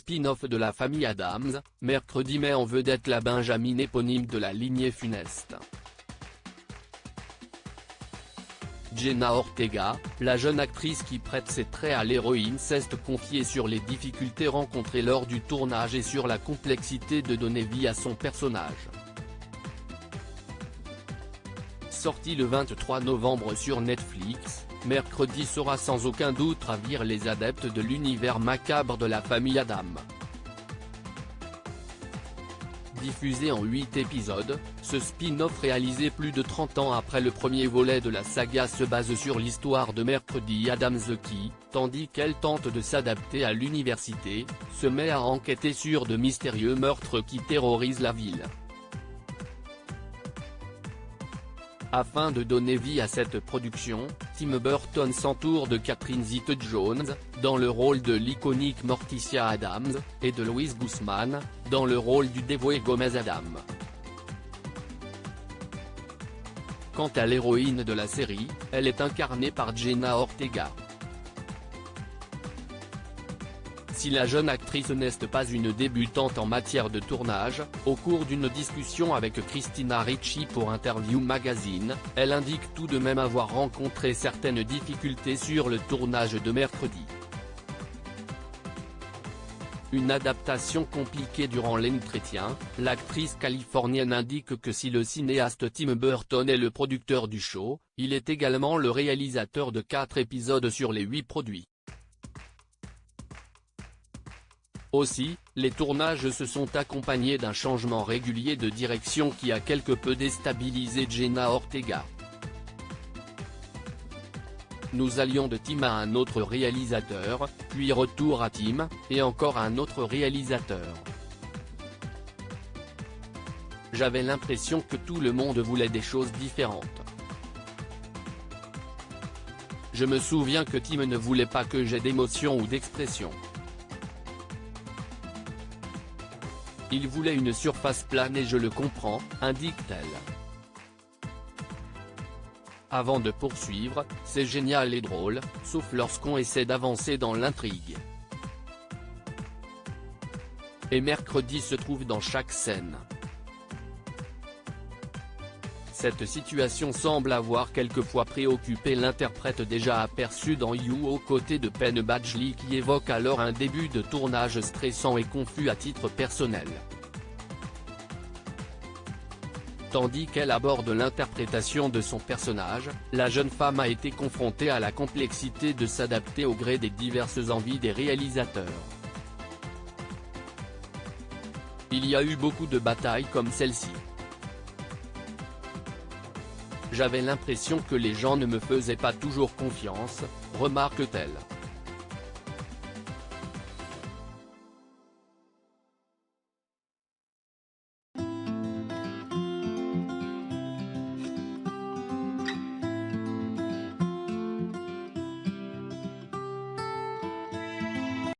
spin-off de la famille Addams, mercredi met en vedette la Benjamin éponyme de la lignée funeste. Jenna Ortega, la jeune actrice qui prête ses traits à l'héroïne s'est confiée sur les difficultés rencontrées lors du tournage et sur la complexité de donner vie à son personnage. Sorti le 23 novembre sur Netflix, mercredi saura sans aucun doute ravir les adeptes de l'univers macabre de la famille Addams. Diffusé en 8 épisodes, ce spin-off réalisé plus de 30 ans après le premier volet de la saga se base sur l'histoire de Mercredi Addams qui, tandis qu'elle tente de s'adapter à l'université, se met à enquêter sur de mystérieux meurtres qui terrorisent la ville. Afin de donner vie à cette production, Tim Burton s'entoure de Catherine Zeta-Jones, dans le rôle de l'iconique Morticia Addams, et de Louise Guzman, dans le rôle du dévoué Gomez Addams. Quant à l'héroïne de la série, elle est incarnée par Jenna Ortega. Si la jeune actrice n'est pas une débutante en matière de tournage, au cours d'une discussion avec Christina Ricci pour Interview Magazine, elle indique tout de même avoir rencontré certaines difficultés sur le tournage de Mercredi. Une adaptation compliquée durant l'entretien, l'actrice californienne indique que si le cinéaste Tim Burton est le producteur du show, il est également le réalisateur de 4 épisodes sur les 8 produits. Aussi, les tournages se sont accompagnés d'un changement régulier de direction qui a quelque peu déstabilisé Jenna Ortega. Nous allions de Tim à un autre réalisateur, puis retour à Tim, et encore un autre réalisateur. J'avais l'impression que tout le monde voulait des choses différentes. Je me souviens que Tim ne voulait pas que j'aie d'émotion ou d'expression. Il voulait une surface plane et je le comprends, indique-t-elle. Avant de poursuivre, c'est génial et drôle, sauf lorsqu'on essaie d'avancer dans l'intrigue. Et Mercredi se trouve dans chaque scène. Cette situation semble avoir quelquefois préoccupé l'interprète déjà aperçu dans You aux côtés de Penn Badgley qui évoque alors un début de tournage stressant et confus à titre personnel. Tandis qu'elle aborde l'interprétation de son personnage, la jeune femme a été confrontée à la complexité de s'adapter au gré des diverses envies des réalisateurs. Il y a eu beaucoup de batailles comme celle-ci. J'avais l'impression que les gens ne me faisaient pas toujours confiance, remarque-t-elle.